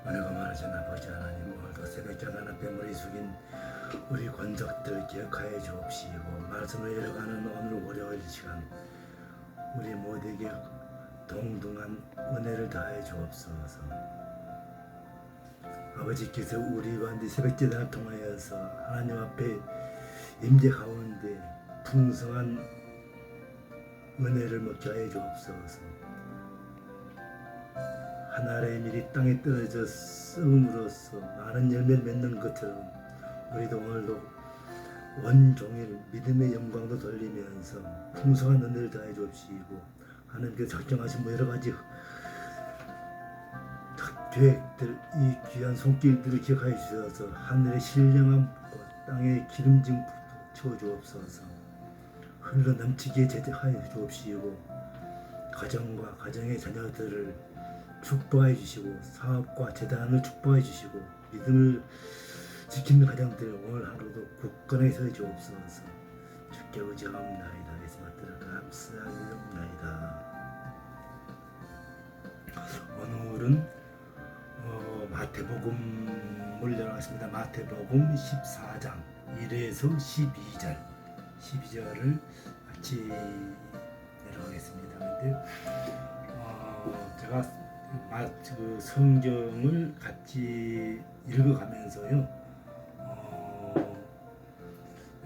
은혜가 많으신 아버지 하나님, 오늘도 새벽자단 앞에 머리 숙인 우리 권적들 기억하여 주옵시고, 말씀을 읽어가는 오늘 월요일 시간 우리 모두에게 동등한 은혜를 다해 주옵소서. 아버지께서 우리와 네 새벽제단을 통하여서 하나님 앞에 임재 가운데 풍성한 은혜를 먹게 하여 주옵소서. 하늘의 밀이 땅에 떨어져 썩음으로써 많은 열매를 맺는 것처럼 우리도 오늘도 온종일 믿음의 영광도 돌리면서 풍성한 은혜를 다해 주옵시고, 하나님께서 작정하신 여러 가지 계획들, 이 귀한 손길들을 기억하여 주셔서 하늘의 신령함 땅의 기름짐도 채워 주옵소서. 흘러 넘치게 제대하여 주옵시고, 가정과 가정의 자녀들을 축복해 주시고, 사업과 재단을 축복해 주시고, 믿음을 지키는 가정들 오늘 하루도 굳건하게 서 주옵소서. 주께 의지하옵나이다. 예수 받들어 감사하옵나이다. 오늘은 마태복음을 열어가겠습니다. 마태복음 14장 1에서 12절을 같이 내려가겠습니다. 근데 제가 그 성경을 같이 읽어가면서요,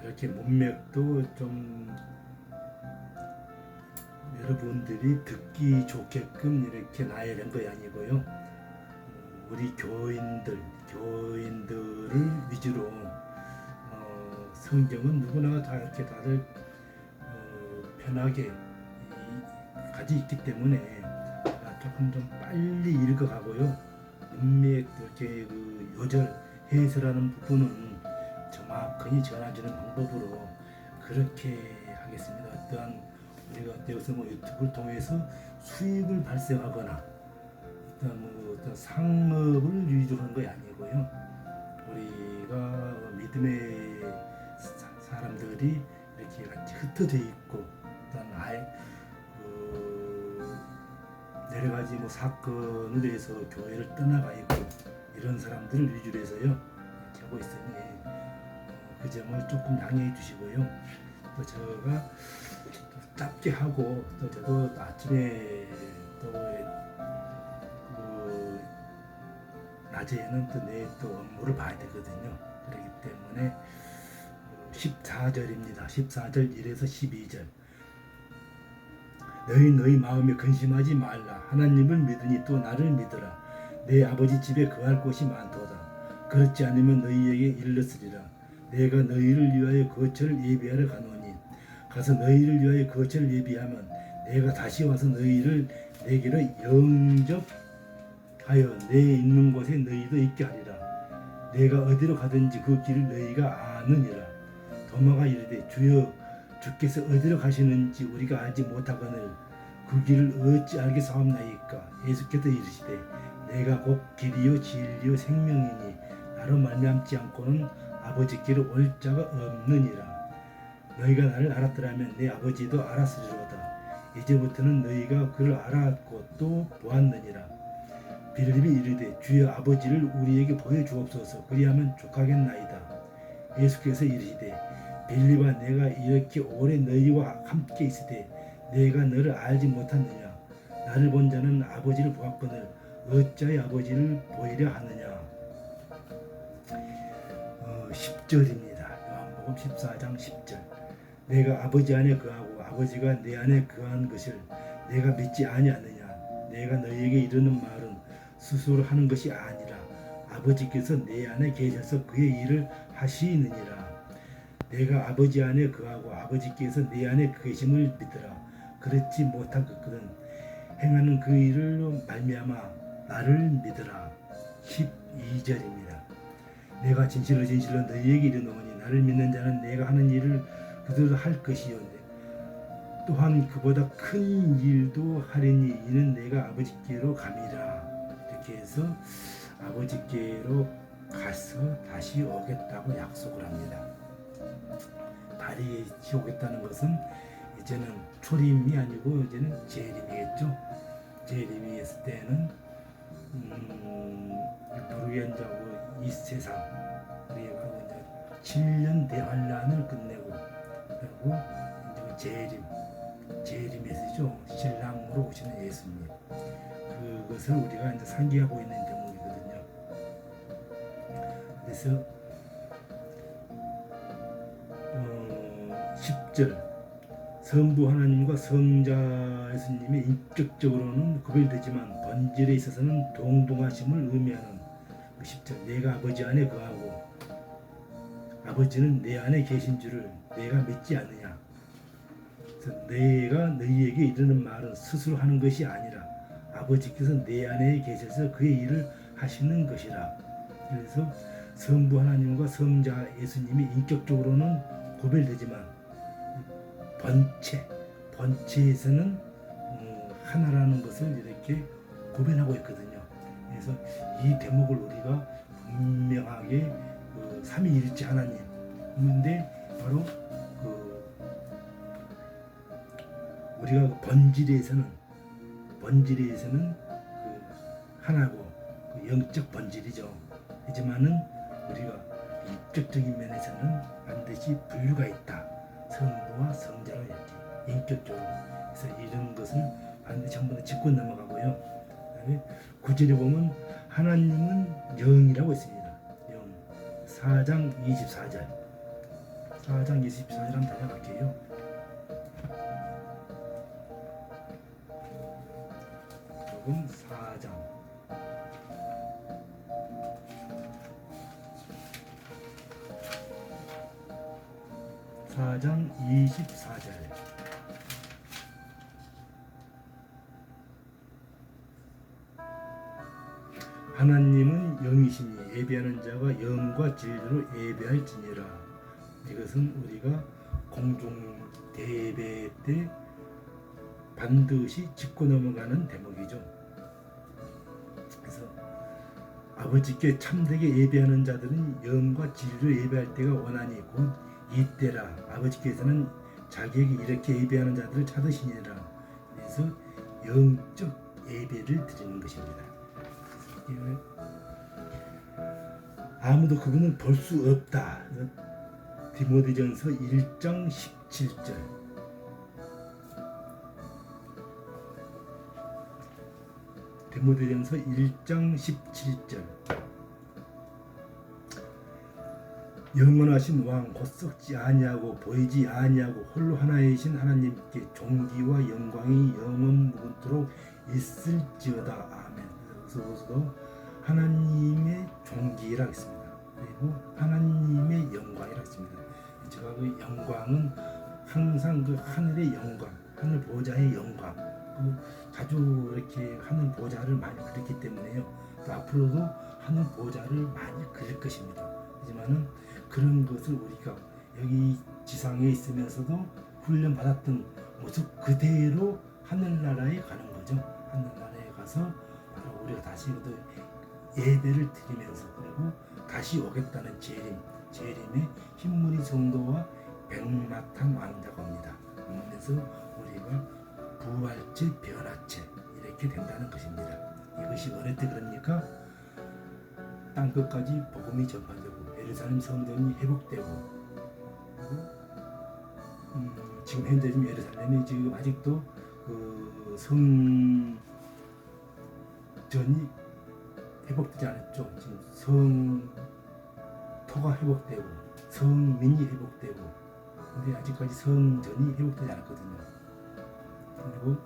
이렇게 문맥도 좀 여러분들이 듣기 좋게끔 이렇게 나열한 것이 아니고요, 우리 교인들을 위주로 성경은 누구나 다 이렇게 다들 편하게 가지고 있기 때문에 조금 좀 빨리 읽어가고요, 문맥 이렇게 그 요절 해설하는 부분은 정확히 전해주는 방법으로 그렇게 하겠습니다. 어떠한 우리가 어때서 유튜브를 통해서 수익을 발생하거나 어떤 상업을 위주로 한 것이 아니고요, 우리가 믿음의 사람들이 이렇게 같이 흩어져 있고, 여러 가지 사건으로 해서 교회를 떠나가 있고 이런 사람들을 위주로 해서요 하고 있으니 그 점을 조금 양해해 주시고요. 또 제가 짧게 하고, 또 저도 아침에 또 낮에는 또 내 또 업무를 봐야 되거든요. 그렇기 때문에 14절입니다. 14절 1에서 12절. 너희 마음에 근심하지 말라. 하나님을 믿으니 또 나를 믿으라. 내 아버지 집에 거할 곳이 많도다. 그렇지 않으면 너희에게 일렀으리라. 내가 너희를 위하여 거처를 예비하러 가노니, 가서 너희를 위하여 거처를 예비하면 내가 다시 와서 너희를 내게로 영접하여 내 있는 곳에 너희도 있게 하리라. 내가 어디로 가든지 그 길을 너희가 아느니라. 도마가 이르되 주여, 주께서 어디로 가시는지 우리가 알지 못하거늘 그 길을 어찌 알겠사옵나이까. 예수께서 이르시되 내가 곧 길이요 진리요 생명이니 나로 말미암지 않고는 아버지께로 올 자가 없느니라. 너희가 나를 알았더라면 내 아버지도 알았으리로다. 이제부터는 너희가 그를 알았고 또 보았느니라. 빌립이 이르되 주여, 아버지를 우리에게 보여주옵소서. 그리하면 족하겠나이다. 예수께서 이르시되 빌립아, 내가 이렇게 오래 너희와 함께 있으되 내가 너를 알지 못하느냐? 나를 본 자는 아버지를 보았거늘 어찌하여 아버지를 보이려 하느냐? 10절입니다. 요한복음 14장 10절. 내가 아버지 안에 거하고 아버지가 내 안에 거한 것을 내가 믿지 아니하느냐? 내가 너희에게 이르는 말은 스스로 하는 것이 아니라 아버지께서 내 안에 계셔서 그의 일을 하시느니라. 내가 아버지 안에 거하고 아버지께서 내 안에 계심을 믿으라. 그렇지 못하거든 행하는 그 일을 말미암아 나를 믿으라. 12절입니다. 내가 진실로 너희에게 이르노니 나를 믿는 자는 내가 하는 일을 그들도 할 것이요 또한 그보다 큰 일도 하리니 이는 내가 아버지께로 감이라. 이렇게 해서 아버지께로 가서 다시 오겠다고 약속을 합니다. 다시 오겠다는 것은 이제는 초림이 아니고 이제는 재림이겠죠. 재림이 했을 때는 부르겐자고 이 세상 그리고 이제 7년 대환란을 끝내고 그리고 이제 재림 메시죠. 신랑으로 오시는 예수님. 그것을 우리가 이제 상기하고 있는 대목이거든요. 그래서 10절 성부 하나님과 성자 예수님이 인격적으로는 구별되지만 본질에 있어서는 동등하심을 의미하는 10절 내가 아버지 안에 거하고 아버지는 내 안에 계신 줄을 내가 믿지 않느냐. 그래서 내가 너희에게 이르는 말은 스스로 하는 것이 아니라 아버지께서 내 안에 계셔서 그의 일을 하시는 것이라. 그래서 성부 하나님과 성자 예수님이 인격적으로는 구별되지만 본체에서는 하나라는 것을 이렇게 구별하고 있거든요. 그래서 이 대목을 우리가 분명하게 삼위일체 하나님인데 바로 우리가 본질에서는 하나고 영적 본질이죠. 하지만은 우리가 인격적인 면에서는 반드시 분류가 있다. 성부와 성자로 이렇게 인격적으로. 그래서 이런 것을 반드시 한 번 짚고 넘어가고요. 그다음에 구절에 보면 하나님은 영이라고 있습니다. 영. 4장 24절. 4장 24절 한번 다녀갈게요. 조금 4장. (4장 24절) 하나님은 영이시니 예배하는 자가 영과 진리로 예배할지니라. 이것은 우리가 공중 대배 때 반드시 짚고 넘어가는 대목이죠. 그래서 아버지께 참되게 예배하는 자들은 영과 진리로 예배할 때가 원하니 곧 이때라. 아버지께서는 자기에게 이렇게 예배하는 자들을 찾으시니라. 그래서 영적 예배를 드리는 것입니다. 아무도 그분을 볼 수 없다. 디모데전서 1장 17절. 디모데전서 1장 17절. 영원하신 왕 곧 썩지 아니하고 보이지 아니하고 홀로 하나이신 하나님께 존귀와 영광이 영원 무궁토록 있을지어다. 아멘. 그래서도 하나님의 존귀라 했습니다. 그리고 하나님의 영광이라 했습니다. 제가 그 영광은 항상 그 하늘의 영광, 하늘 보좌의 영광, 자주 이렇게 하늘 보좌를 많이 그렸기 때문에요. 또 앞으로도 하늘 보좌를 많이 그릴 것입니다. 하지만은 그런 것을 우리가 여기 지상에 있으면서도 훈련 받았던 모습 그대로 하늘나라에 가는 거죠. 하늘나라에 가서 바로 우리가 다시 예배를 드리면서 그리고 다시 오겠다는 재림의 흰무리 성도와 백마탄 왕자가 옵니다. 그래서 우리가 부활체 변화체 이렇게 된다는 것입니다. 이것이 어느 때 그럽니까? 땅끝까지 복음이 전파되고 예루살렘 성전이 회복되고 지금 현재 좀 예루살렘이 지금 아직도 그 성전이 회복되지 않았죠. 지금 성토가 회복되고 성민이 회복되고 근데 아직까지 성전이 회복되지 않았거든요. 그리고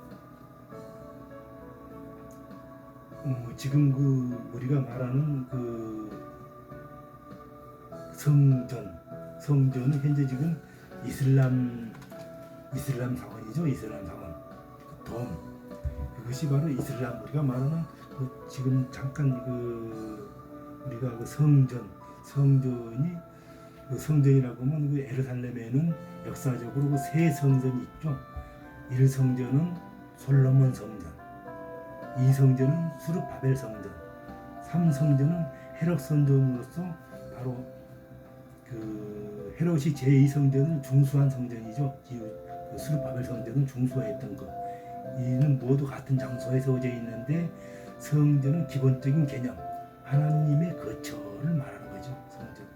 지금 우리가 말하는 성전은 현재 지금 이슬람 사원이죠. 이슬람 사원 돔 그것이 바로 이슬람 우리가 말하는 지금 잠깐 우리가 성전이 성전이라고 하면 예루살렘에는 역사적으로 세 성전이 있죠. 1성전은 솔로몬 성전, 2성전은 수르바벨 성전, 3성전은 헤롯 성전으로서 바로 헤롯이 제2성전을 중수한 성전이죠. 수르바벨 성전은 중수했던 것. 이는 모두 같은 장소에 세워져 있는데 성전은 기본적인 개념, 하나님의 거처를 말하는 거죠. 성전.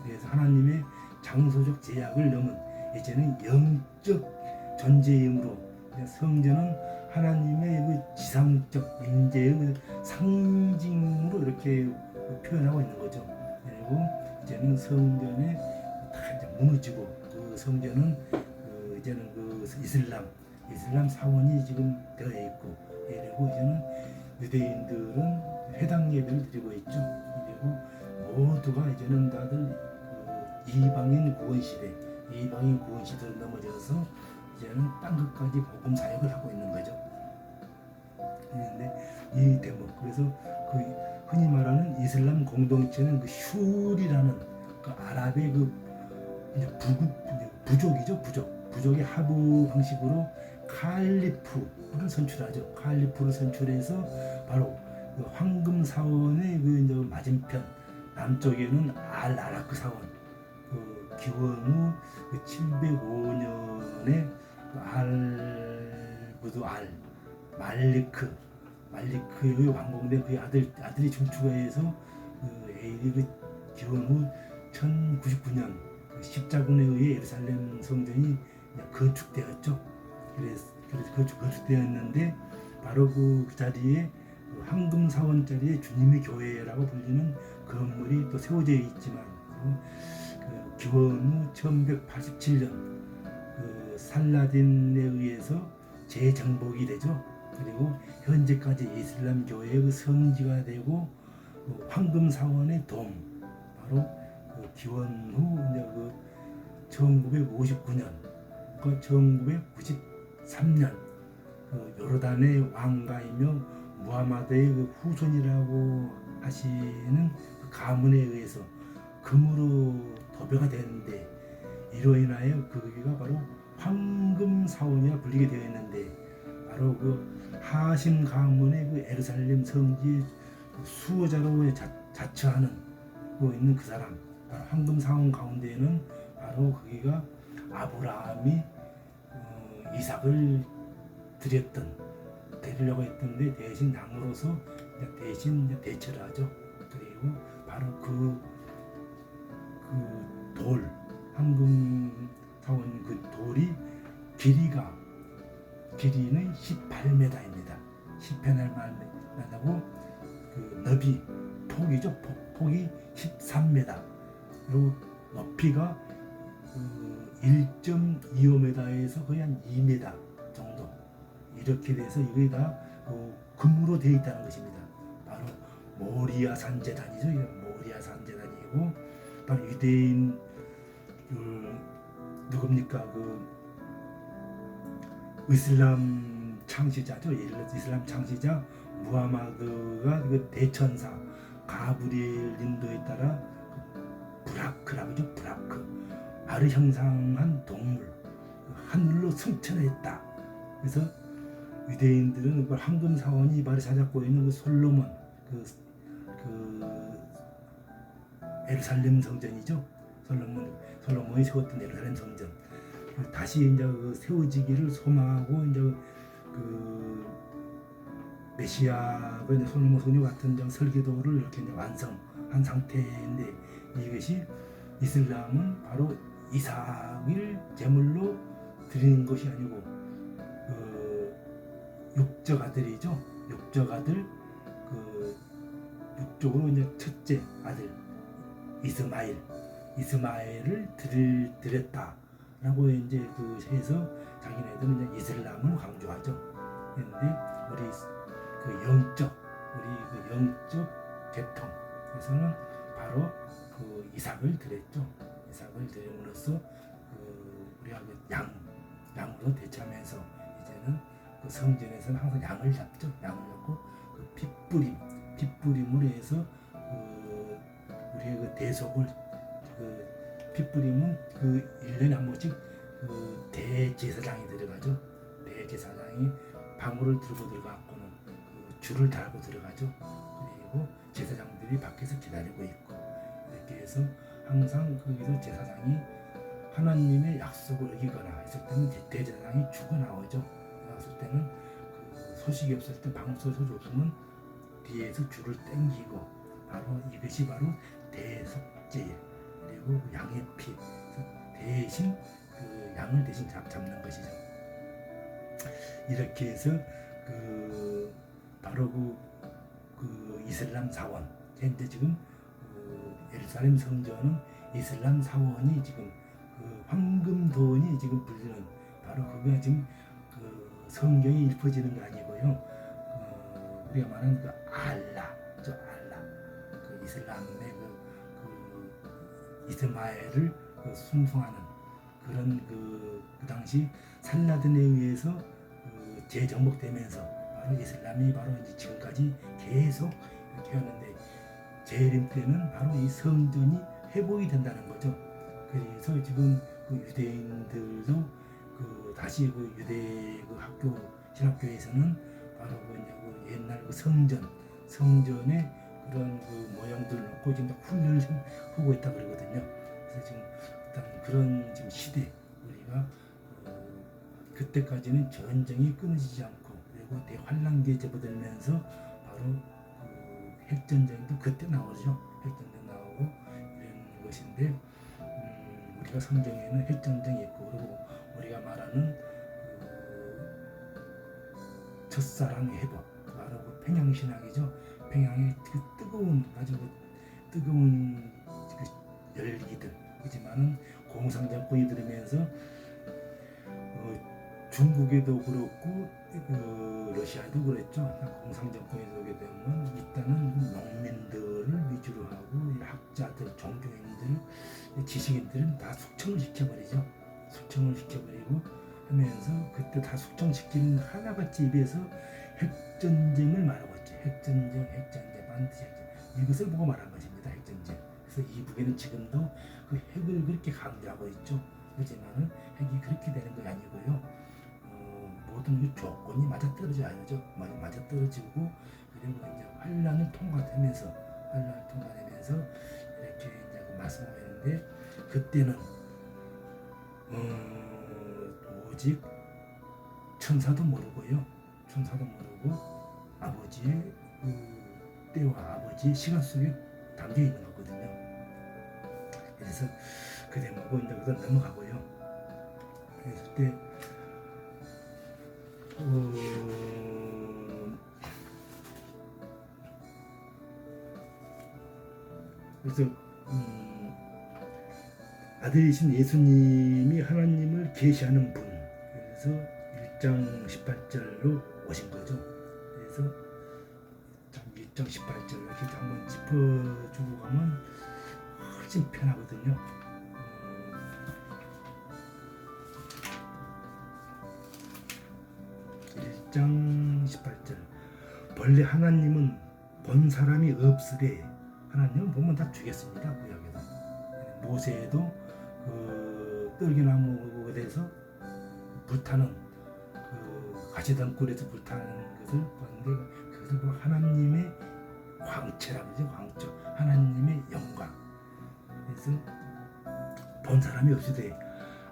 그래서 하나님의 장소적 제약을 넘은 이제는 영적 존재이므로 성전은 하나님의 그 지상적 임재의 그 상징으로 이렇게 표현하고 있는 거죠. 그리고 이제는 성전에 다 이제 무너지고 그 성전은 이제는 그 이슬람 사원이 지금 되어 있고, 그리고 이제는 유대인들은 회당 예배를 드리고 있죠. 그리고 모두가 이제는 다들 이방인 구원 시대를 넘어져서 이제는 땅 끝까지 복음 사역을 하고 있는 거죠. 그런데 이 대목, 그래서 그 흔히 말하는 이슬람 공동체는 그 슈리라는 그 아랍의 그 이제 부족이죠. 부족의 하부 방식으로 칼리프를 선출하죠. 칼리프를 선출해서 바로 그 황금 사원의 그 이제 맞은편 남쪽에는 아라크 사원, 그 기원 후 705년에 그 말리크의 왕공된 그의 아들이 중추가해서 그 기원 후 1099년 십자군에 의해 예루살렘 성전이 건축되었죠. 그래서 건축되었는데 바로 그 자리에 황금 사원 자리에 주님의 교회라고 불리는 건물이 또 세워져 있지만 그 기원 후 1187년 그 살라딘에 의해서 재정복이 되죠. 그리고 현재까지 이슬람 교회의 그 성지가 되고 그 황금 사원의 돔, 바로 그 기원 후 이제 그 1959년, 그 1993년 그 요르단의 왕가이며 무하마드의 그 후손이라고 하시는 그 가문에 의해서 금으로 도배가 되는데, 이로 인하여 거기가 바로 황금 사원이라 불리게 되어 있는데, 바로 그 하심 가문의 그 예루살렘 성지의 수호자로 자처하는 있는 그 사람, 바로 황금 사원 가운데에는 바로 거기가 아브라함이 이삭을 드리려고 했던데 대신 양으로서 대신 대처를 하죠. 그리고 바로 황금 사원 그 돌이 길이는 18m입니다. 18m고 그 너비 폭이 13m, 그리고 높이가 1.25m에서 거의 한 2m 정도, 이렇게 돼서 이게 다 금으로 되어 있다는 것입니다. 바로 모리아 산제단이죠. 모리아 산제단이고, 바로 유대인 누굽니까? 이슬람 창시자죠. 이슬람 창시자 무하마드가 그 대천사 가브리엘 인도에 따라 브라크라고죠. 브라크, 알을 형상한 동물, 하늘로 승천했다. 그래서 유대인들은 그걸 황금 사원이 발을 사잡고 있는 그 솔로몬, 그 예루살렘 성전이죠. 솔로몬이 세웠던 예루살렘 성전, 다시 이제 그 세워지기를 소망하고 이제 그 메시아가 이제 솔로몬 성전 같은 설계도를 이렇게 이제 완성한 상태인데, 이것이 이슬람은 바로 이삭을 제물로 드리는 것이 아니고 육적 아들이죠. 육적 아들, 육적으로 이제 첫째 아들 이스마엘을 드렸다라고 이제 해서 자기네들은 이제 이슬람을 강조하죠. 그런데 우리 영적 계통에서는 바로 이삭을 드렸죠. 이삭을 드림으로써 우리가 양으로 대처하면서 이제는 성전에서는 항상 양을 잡죠. 양을 잡고 핏부림으로 해서 우리의 대속을 핏부림은 1년에 한 번씩 대제사장이 들어가죠. 대제사장이 방울을 들고 들어가고는 줄을 달고 들어가죠. 그리고 제사장들이 밖에서 기다리고 있고, 이렇게 해서 항상 거기서 제사장이 하나님의 약속을 어기거나 했을 때는 대제사장이 죽어나오죠. 나왔을 때는 소식이 없을 때, 방울 소식이 없으면 뒤에서 줄을 당기고 바로 이것이 바로 대속죄 그리고 양의 피 대신 그 양을 대신 잡는 것이죠. 이렇게 해서 바로 그 이슬람 사원 현재 지금 예루살렘 성전은 이슬람 사원이 지금 그 황금돈이 지금 불리는 바로 그게 지금 그 성경이 읊어지는 게 아니고요. 우리가 말하는 그 알라 그 이슬람의 그 이스마엘을 순송하는 그런 그 당시 살라딘에 의해서 재정복되면서 바로 이슬람이 바로 이제 지금까지 계속 이렇게 하는데 재림 때는 바로 이 성전이 회복이 된다는 거죠. 그래서 지금 그 유대인들도 다시 그 유대 그 학교 신학교에서는 바로 그 옛날 그 성전의 그런 그 모형들 놓고 지금 훈련을 하고 있다 그러거든요. 그래서 지금 일단 그런 지금 시대 우리가 그때까지는 전쟁이 끊어지지 않고 그리고 대환란기에 접어들면서 바로 그 핵전쟁도 그때 나오죠. 핵전쟁 나오고 이런 것인데 우리가 성경에는 핵전쟁이 있고 그리고 우리가 말하는 첫사랑의 회복 바로 그 평양신학이죠. 평양의 그 뜨거운 아주 뜨거운 그 열기들 그렇지만은 공산정권이 들으면서 중국에도 그렇고 러시아도 그랬죠. 공산정권이 들게 되면 일단은 농민들을 위주로 하고 학자들, 종교인들, 지식인들은 다 숙청을 시켜버리죠. 숙청을 시켜버리고 하면서 그때 다 숙청시키는 하나같이 입에서 핵전쟁을 말하고 있죠. 핵전쟁 반드시 핵전쟁 이것을 보고 말한 것입니다. 핵전쟁. 그래서 이북에는 지금도 그 핵을 그렇게 강조하고 있죠. 그렇지만은 핵이 그렇게 되는 게 아니고요. 모든 그 조건이 맞아떨어져야죠. 맞아떨어지고 그리고 이제 환란을 통과되면서 이렇게 이제 말씀하고 있는데 그때는 오직 천사도 모르고 아버지의 그 때와 아버지의 시간 속에 담겨 있는 거거든요. 그래서 그 대목은 이제 그건 넘어가고요. 그래서 때 그래서 아들이신 예수님이 하나님을 계시하는 분 그래서 1장 18절로 오신 거죠. 그래서 1장 18절 이렇게 한번 짚어주고 가면 훨씬 편하거든요. 1장 18절 본래 하나님은 본 사람이 없으되 하나님은 보면 다 죽였습니다. 구약에도 모세도 그 떨기나무에 대해서 불타는 그 가시덤불에서 불타는 것을 보는데 그것을 보고 하나님의 광채라고 하죠. 광채 하나님의 영광 그래서 본 사람이 없으되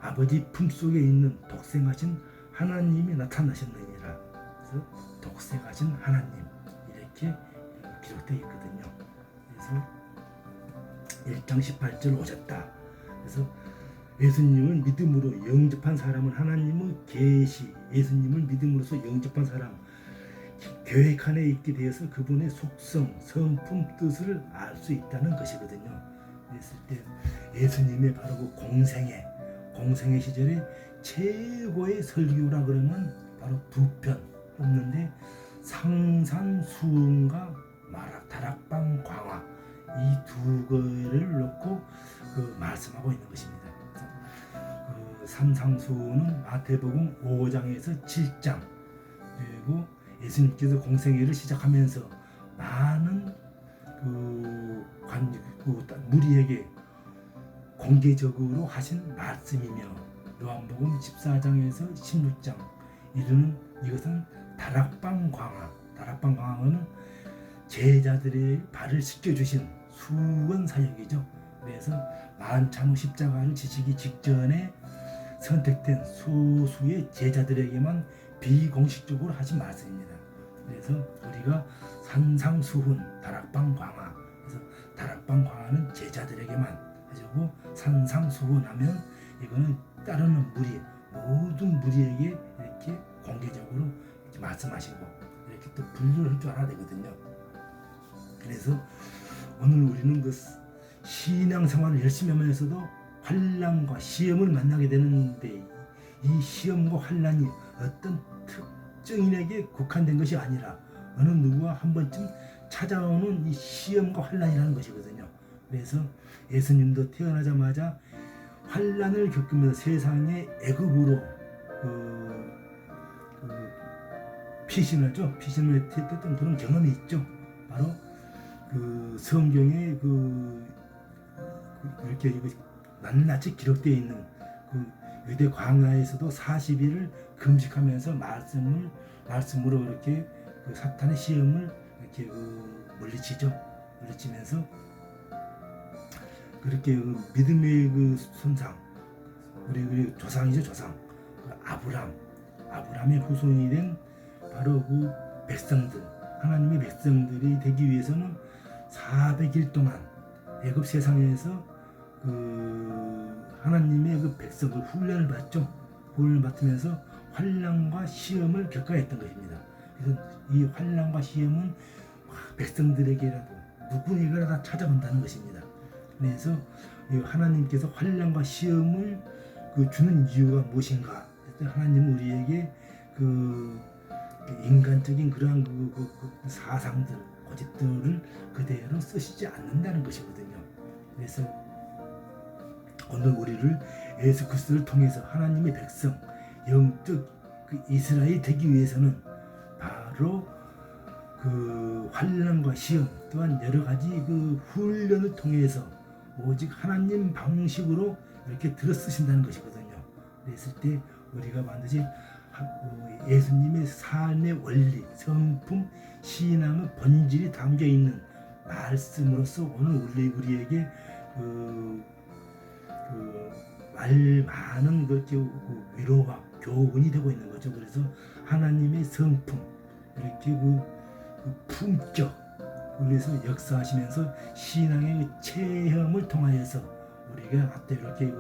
아버지 품속에 있는 독생하신 하나님이 나타나셨느니라. 그래서 독생하신 하나님 이렇게 기록되어 있거든요. 그래서 1장 18절 오셨다. 그래서 예수님을 믿음으로 영접한 사람은 하나님의 계시, 예수님을 믿음으로써 영접한 사람, 계획 안에 있게 되어서 그분의 속성, 성품, 뜻을 알 수 있다는 것이거든요. 그랬을 때 예수님의 바로 그 공생의 시절에 최고의 설교라 그러면 바로 두 편 뽑는데 상상수훈과 다락방 광화 이 두 거를 놓고 그 말씀하고 있는 것입니다. 그 상상수훈은 마태복음 5장에서 7장 그리고 예수님께서 공생애를 시작하면서 많은 무리에게 공개적으로 하신 말씀이며 요한복음 14장에서 16장 이르는 이것은 다락방 광화는 제자들의 발을 씻겨주신 수건 사역이죠. 그래서 만찬 십자가를 지시기 직전에 선택된 소수의 제자들에게만 비공식적으로 하신 말씀입니다. 그래서 우리가 산상수훈 다락방광화, 그래서 다락방광화는 제자들에게만 해주고 산상수훈하면 이거는 따르는 무리, 모든 무리에게 이렇게 공개적으로 이렇게 말씀하시고 이렇게 또 분류를 할 줄 알아야 되거든요. 그래서 오늘 우리는 그 신앙생활을 열심히 하면서도 환난과 시험을 만나게 되는데, 이 시험과 환난이 어떤 특정인에게 국한된 것이 아니라 어느 누구와 한 번쯤 찾아오는 이 시험과 환난이라는 것이거든요. 그래서 예수님도 태어나자마자 환난을 겪으면서 세상의 애굽으로 피신하죠. 피신을 했던 그런 경험이 있죠. 바로 그 성경에 이렇게 낱낱이 기록되어 있는 그 유대 광야에서도 40일을 금식하면서 말씀으로 이렇게 그 사탄의 시험을 이렇게 물리치죠. 물리치면서 그렇게 믿음의 손상, 우리 조상이죠, 조상. 아브람의 후손이 된 바로 그 백성들, 하나님의 백성들이 되기 위해서는 400일 동안 애굽 세상에서 하나님의 그 백성들 훈련을 받죠. 훈련을 받으면서 환난과 시험을 겪어야 했던 것입니다. 그래서 이 환난과 시험은 백성들에게라도 누구에게라도 다 찾아온다는 것입니다. 그래서 하나님께서 환난과 시험을 주는 이유가 무엇인가? 하나님은 우리에게 인간적인 그러한 사상들, 고집들을 그대로 쓰시지 않는다는 것이거든요. 그래서 오늘 우리를 예수 그리스도를 통해서 하나님의 백성, 영적 이스라엘이 되기 위해서는 바로 환난과 시험 또한 여러 가지 훈련을 통해서 오직 하나님 방식으로 이렇게 들어 쓰신다는 것이거든요. 그랬을 때 우리가 반드시 예수님의 삶의 원리, 성품, 신앙의 본질이 담겨 있는 말씀으로서 오늘 우리에게 많은 위로와 교훈이 되고 있는 거죠. 그래서 하나님의 성품, 이렇게 품격, 그래서 역사하시면서 신앙의 체험을 통하여서 우리가 그때 이렇게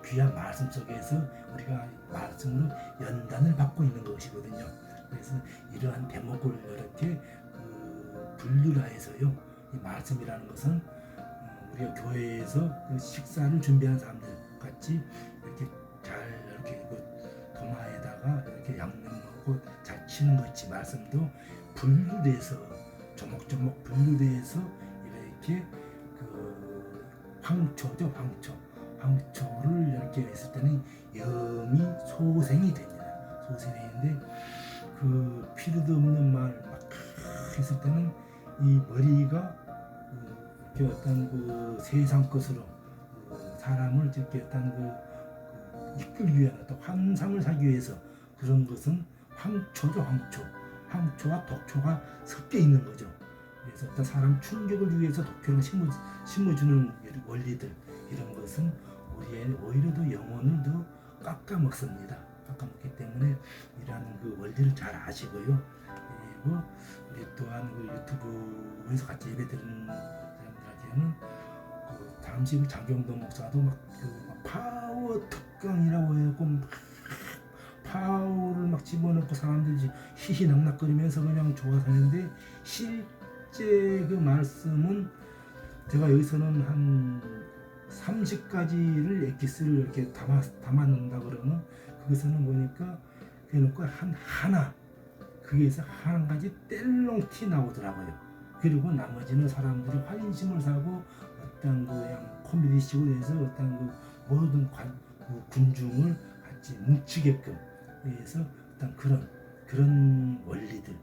귀한 말씀 속에서 우리가 말씀으로 연단을 받고 있는 것이거든요. 그래서 이러한 대목을 이렇게 분류를 해서요, 이 말씀이라는 것은 우리가 교회에서 식사를 준비하는 사람들 같이 이렇게 잘 이렇게 도마에다가 이렇게 양념하고 잘 치는 것이 말씀도 분류돼서 조목조목 분류돼서 이렇게 황초죠, 황초를 이렇게 했을 때는 영이 소생이 됩니다. 소생이 되는데 필요도 없는 말 막 했을 때는 이 머리가 이렇게 어떤 세상 것으로 사람을 이렇게 어떤 이끌기 위한 어떤 환상을 사기 위해서 그런 것은 황초죠, 황초와 독초가 섞여 있는 거죠. 그래서 어떤 사람 충격을 위해서 독초를 심어주는 원리들, 이런 것은 우리의 오히려 더 영혼을 더 깎아먹습니다. 깎아먹기 때문에 이러한 원리를 잘 아시고요. 그리고 우리 또한 유튜브에서 같이 예배 드리는 사람들한테는 당시 장경동 목사도 막 파워 특강이라고 해갖고 막 파워를 막 집어넣고 사람들이 희희낙낙거리면서 그냥 좋아서 하는데, 실제 말씀은 제가 여기서는 한 30가지를 엑기스를 이렇게 담아놓는다 그러면 그것은 보니까 그래놓고 하나 그게서 한 가지 뗄렁티 나오더라고요. 그리고 나머지는 사람들이 환심을 사고 어떤 그냥 코미디식으로 해서 어떤 모든 군중을 같이 뭉치게끔 해서 어떤 그런 원리들,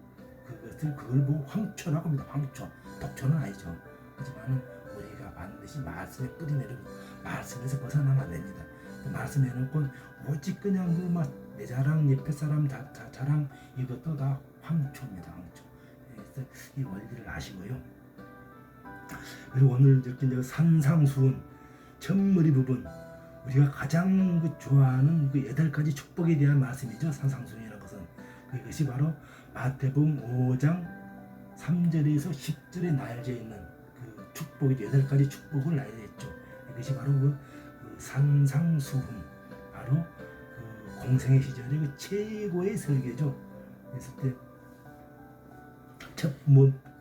그걸 보고 황초라고 합니다. 황초, 독초는 아니죠. 하지만 우리가 반드시 말씀에 뿌리 내리고 말씀에서 벗어나면 안 됩니다. 말씀 해놓고 오직 그냥 내 자랑, 옆에 사람 자랑, 이것도 다 황초입니다. 황초. 그래서 이 원리를 아시고요. 그리고 오늘 이렇게 산상수훈 첫머리 부분, 우리가 가장 좋아하는 8가지 축복에 대한 말씀이죠. 산상수훈이라는 것은 그것이 바로 마태복음 5장 3절에서 10절에 나열되어 있는 그 축복이 8가지 축복을 나열했죠. 이것이 바로 그 산상수훈, 바로 그 공생의 시절의 그 최고의 설계죠. 그랬을 때 첫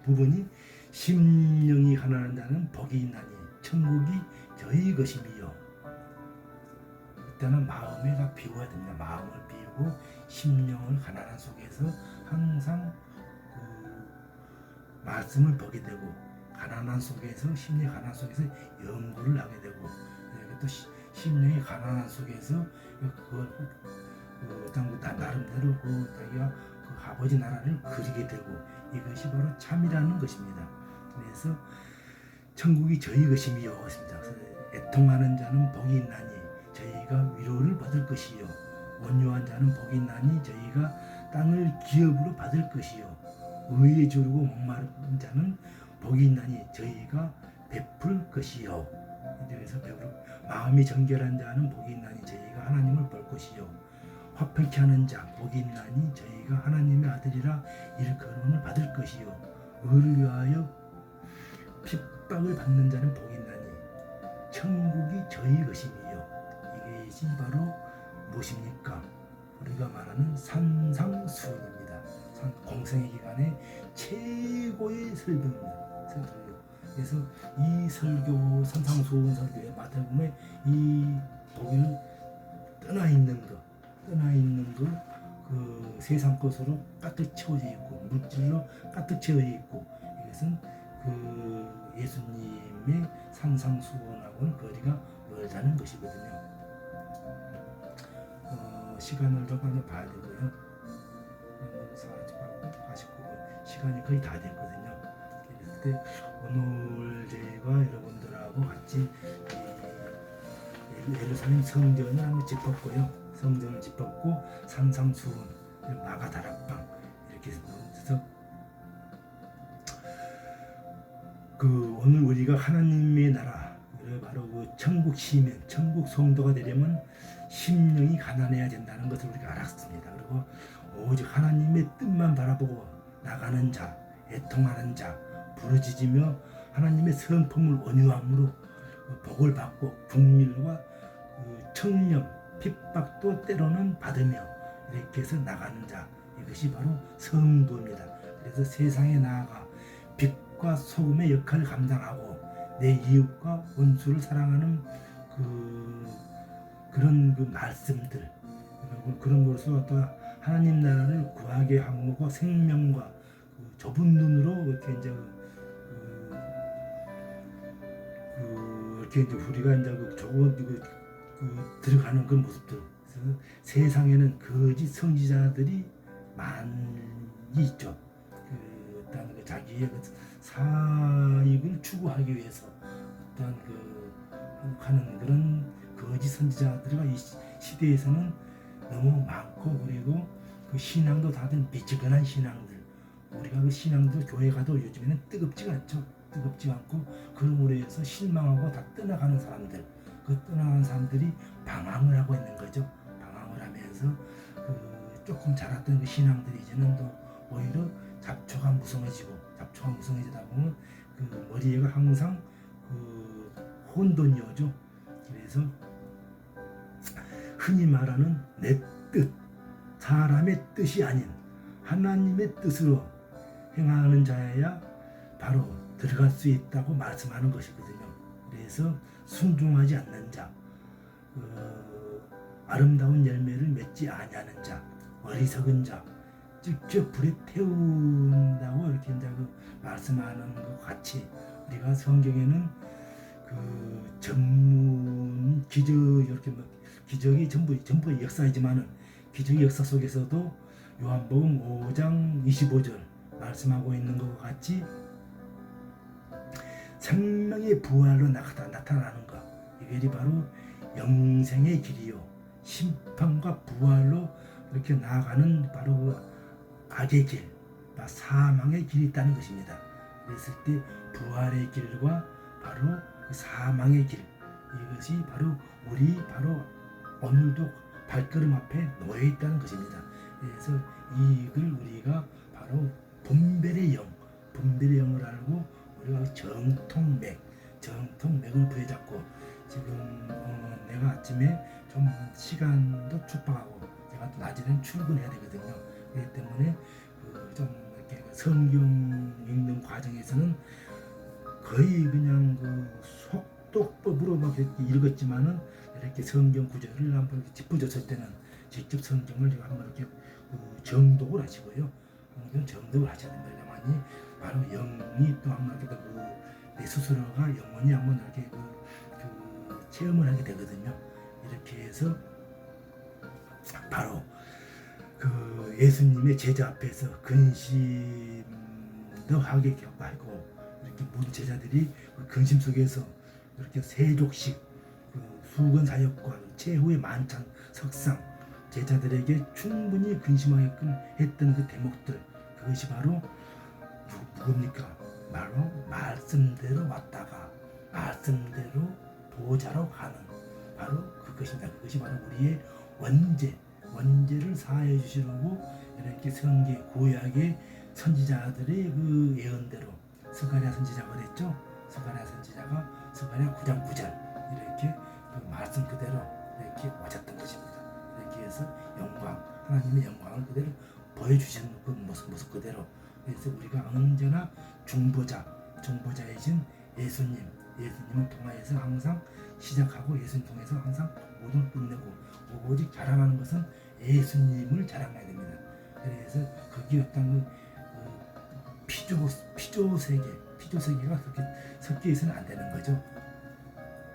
부분이 심령이 가난한 자는 복이 있나니 천국이 저희 것임이요. 이때는 마음에 다 비워야 됩니다. 마음을 비우고 심령을 가난한 속에서 항상 그 말씀을 보게 되고, 가난한 속에서, 심령의 가난한 속에서 연구를 하게 되고, 또 심령의 가난한 속에서 그걸 나름대로 자기가 그 아버지 나라를 그리게 되고, 이것이 바로 참이라는 것입니다. 그래서 천국이 저희 것임이요. 애통하는 자는 복이 있나니 저희가 위로를 받을 것이요. 온유한 자는 복이 있나니 저희가 땅을 기업으로 받을 것이요. 의에 주르고 목마른 자는 복이 있나니 저희가 베풀 것이요. 그래서 마음이 정결한 자는 복이 있나니 저희가 하나님을 볼 것이요. 화평케 하는 자 복이 있나니 저희가 하나님의 아들이라 일컬음을 받을 것이요. 의를 위하여 핍박을 받는 자는 복이 있나니 천국이 저희 것임이요. 이것이 바로 무엇입니까? 우리가 말하는 산상수훈입니다. 공생의 기간에 최고의 설교입니다. 그래서 이 설교, 산상수훈 설교의 마태복음에 이 복을 떠나 있는 거, 그 세상 것으로 가득 채워져 있고, 물질로 가득 채워져 있고, 이것은 그 예수님의 산상수훈하고는 거리가 멀다는 것이거든요. 시간을 좀 많이 봐야 되고요. 49분 시간이 거의 다 됐거든요. 그럴 때 오늘 제가 여러분들하고 같이 예루살렘 성전을 한번 짚었고요. 성전을 짚었고 산상수훈, 마가다락방 이렇게 해서 그 오늘 우리가 하나님의 나라, 바로 그 천국 시민, 천국 성도가 되려면 심령이 가난해야 된다는 것을 우리가 알았습니다. 그리고 오직 하나님의 뜻만 바라보고 나가는 자, 애통하는 자, 부르짖으며 하나님의 성품을 온유함으로 복을 받고 국민과 청렴, 핍박도 때로는 받으며 이렇게 해서 나가는 자, 이것이 바로 성도입니다. 그래서 세상에 나아가 빛과 소금의 역할을 감당하고 내 이웃과 원수를 사랑하는 그런 그 말씀들, 그런 것으로 또 하나님 나라를 구하게 하고 생명과 좁은 눈으로 이렇게 이제 이렇게 이제 우리가 이제 좁은 들어가는 그 모습들. 그래서 세상에는 거짓 선지자들이 많이 있죠. 어떤 자기의 사익을 추구하기 위해서 어떤 하는 그런 거짓 선지자들이 이 시대에서는 너무 많고, 그리고 그 신앙도 다들 미지근한 신앙들. 우리가 그 신앙도 교회 가도 요즘에는 뜨겁지가 않죠. 뜨겁지 않고, 그러므로 해서 실망하고 다 떠나가는 사람들. 그 떠나가는 사람들이 방황을 하고 있는 거죠. 방황을 하면서 조금 자랐던 그 신앙들이 이제는 또 오히려 잡초가 무성해지다 보면 그 머리에가 항상 혼돈이 오죠. 그래서 흔히 말하는 내 뜻, 사람의 뜻이 아닌 하나님의 뜻으로 행하는 자야 바로 들어갈 수 있다고 말씀하는 것이거든요. 그래서 순종하지 않는 자, 아름다운 열매를 맺지 아니하는 자, 어리석은 자, 직접 불에 태운다고 이렇게 이제 말씀하는 것 같이, 우리가 성경에는 전문 기적이 전부 역사이지만은 기적의 역사 속에서도 요한복음 5장 25절 말씀하고 있는 것 같이 생명의 부활로 나타나는 것, 이것이 바로 영생의 길이요, 심판과 부활로 이렇게 나아가는 바로 악의 길, 사망의 길이 있다는 것입니다. 그랬을 때 부활의 길과 바로 그 사망의 길, 이것이 바로 우리 바로 오늘도 발걸음 앞에 놓여 있다는 것입니다. 그래서 이익을 우리가 바로 분별의 영, 분별의 영을 알고 우리가 정통맥을 부여잡고 지금 내가 아침에 좀 시간도 촉박하고 제가 또 낮에는 출근해야 되거든요. 그렇기 때문에 좀 이렇게 성경 읽는 과정에서는 거의 그냥 속독법으로 막 이렇게 읽었지만은 이렇게 성경 구절을 한번 이렇게 짚어줬을 때는 직접 성경을 제가 한번 이렇게 정독을 하시고요. 정독을 하셔야 됩니다. 많이 바로 영이 또 한번 이렇게 내 스스로가 영원히 한번 이렇게 체험을 하게 되거든요. 이렇게 해서 바로 예수님의 제자 앞에서 근심도 하게 하고 이렇게 모든 제자들이 근심 속에서 이렇게 세족식 수건 사역과 최후의 만찬 석상 제자들에게 충분히 근심하게끔 했던 그 대목들 그것이 바로 누굽니까? 바로 말씀대로 왔다가 말씀대로 보좌로 가는 바로 그것입니다. 그것이 바로 우리의 원죄를 사하여 주시려고 이렇게 성계 구약의 선지자들의 그 예언대로 스가랴 선지자가 그랬죠. 스가랴 선지자가 스가랴 9장 9절 이렇게 그 말씀 그대로 이렇게 오셨던 것입니다. 이렇게 해서 하나님의 영광을 그대로 보여주시는 그 모습 그대로 그래서 우리가 언제나 중보자이신 예수님을 통하여서 항상 시작하고 예수님 통해서 항상 모든 걸 끝내고 오직 자랑하는 것은 예수님을 자랑해야 됩니다. 그래서 거기에 어떤 피조세계가 그렇게 섞여 있어는 안 되는 거죠.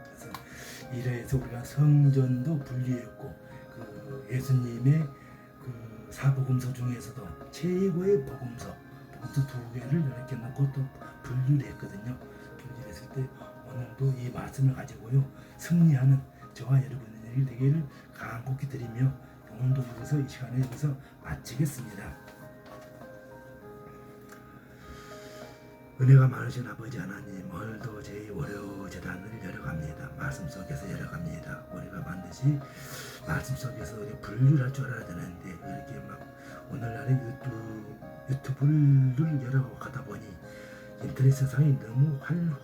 그래서 이래서 우리가 성전도 분리했고 예수님의 사복음서 중에서도 최고의 복음서 두 개를 이렇게 놓고 또 분류를 했거든요. 분류를 했을 때 오늘도 이 말씀을 가지고요 승리하는 저와 여러분들이 되기를 간곡히 드리며 오늘도 여기서 이 시간에 여기서 마치겠습니다. 은혜가 많으신 아버지 하나님, 오늘도 제 월요 재단을 열어갑니다. 말씀 속에서 열어갑니다. 우리가 반드시 말씀 속에서 분류를 할 줄 알아야 되는데 이렇게 막 오늘날의 유튜브를 열어가다 보니 인터넷 세상이 너무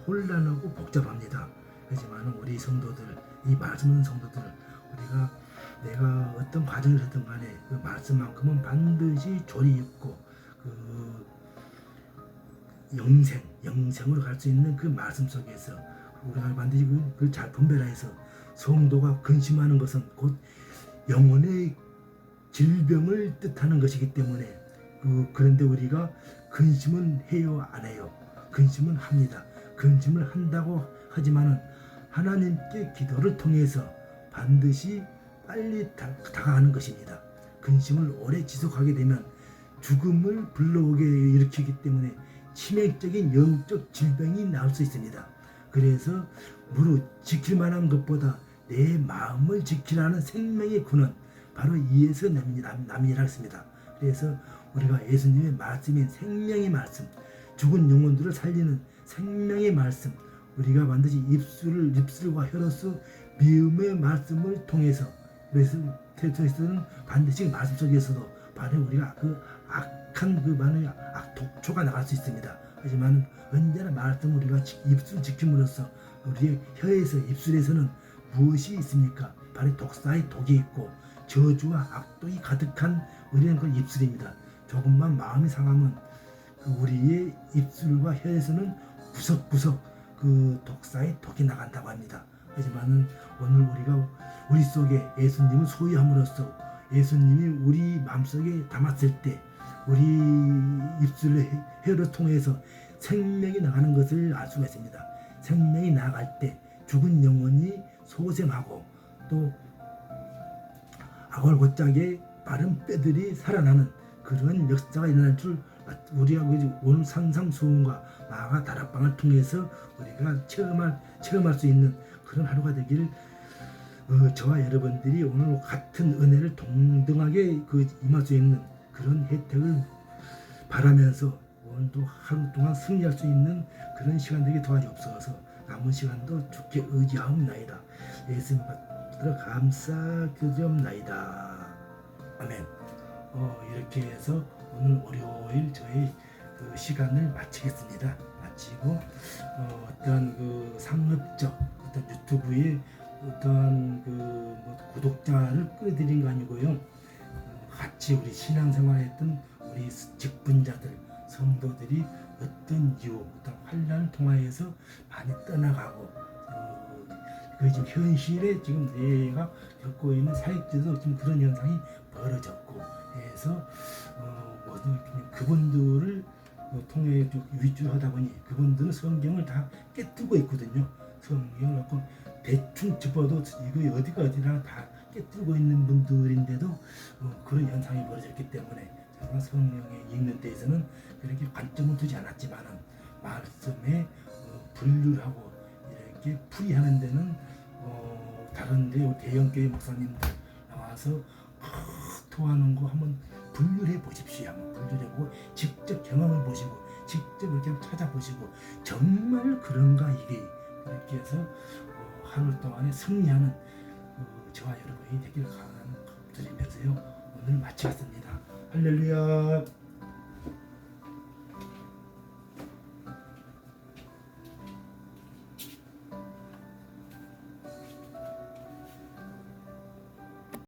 혼란하고 복잡합니다. 하지만 우리 성도들, 이 말씀 있는 성도들, 내가 어떤 과정을 하든 간에 그 말씀만큼은 반드시 조리 있고 영생으로 갈 수 있는 그 말씀 속에서 우리가 반드시 그걸 잘 분별해서 성도가 근심하는 것은 곧 영혼의 질병을 뜻하는 것이기 때문에 그런데 우리가 근심은 해요 안 해요? 근심은 합니다. 근심을 한다고 하지만은 하나님께 기도를 통해서 반드시 빨리 다가가는 것입니다. 근심을 오래 지속하게 되면 죽음을 불러오게 일으키기 때문에 치명적인 영적 질병이 나올 수 있습니다. 그래서 무릇 지킬 만한 것보다 내 마음을 지키라는 생명의 군은 바로 이에서 남이라 했습니다. 그래서 우리가 예수님의 말씀인 생명의 말씀, 죽은 영혼들을 살리는 생명의 말씀, 우리가 반드시 입술과 혀로서 미움의 말씀을 통해서 그래서 태초에서는 반드시 말씀 속에서도 바로 우리가 악한 많은 독초가 나갈 수 있습니다. 하지만 언제나 말씀 우리가 입술 지킴으로써 우리의 혀에서 입술에서는 무엇이 있습니까? 바로 독사의 독이 있고 저주와 악독이 가득한 우리는 그 입술입니다. 조금만 마음이 상하면 우리의 입술과 혀에서는 구석구석 독사의 독이 나간다고 합니다. 하지만 오늘 우리 속에 예수님을 소유함으로써 예수님이 우리 마음속에 담았을 때 우리 입술의 혀를 통해서 생명이 나가는 것을 알 수가 있습니다. 생명이 나갈 때 죽은 영혼이 소생하고 또 아골고짝의 마른 뼈들이 살아나는 그런 역사가 일어날 줄 우리가 오늘 산상수훈과 마가 다락방을 통해서 우리가 체험할 수 있는 그런 하루가 되기를 저와 여러분들이 오늘 같은 은혜를 동등하게 임할 수 있는 그런 혜택을 바라면서 오늘도 하루 동안 승리할 수 있는 그런 시간 되게 도와주옵소서. 남은 시간도 주께 의지하옵나이다. 예수님 받들어 감사 교제옵나이다. 아멘. 이렇게 해서 오늘 월요일 저의 그 시간을 마치겠습니다. 마치고 어떤 그 상업적 어떤 유튜브에 어떤 그뭐 구독자를 끌어들인 거 아니고요. 같이 우리 신앙생활했던 우리 직분자들, 성도들이 어떤 이유, 어떤 환란을 통하여서 많이 떠나가고 그 지금 현실에 지금 내가 겪고 있는 사역들도 지금 그런 현상이 벌어졌고 해서 그분들을 통해 위주하다 보니 그분들은 성경을 다 깨뜨고 있거든요. 성경을 갖고 대충 접어도 이거 어디가 어디나 다 깨뜨고 있는 분들인데도 그런 현상이 벌어졌기 때문에 제가 성경에 읽는 데에서는 그렇게 관점을 두지 않았지만은 말씀에 분류를 하고 이렇게 풀이하는 데는 다른데 대형교회 목사님들 나와서 토하는 거 한번 분류해 보십시오. 한번 분류해 보고 직접 경험해 보시고 직접 이렇게 찾아보시고 정말 그런가 이게 그렇게 해서 하루 동안에 승리하는 저와 여러분이 되길 바라면서요 오늘 마치겠습니다. 할렐루야.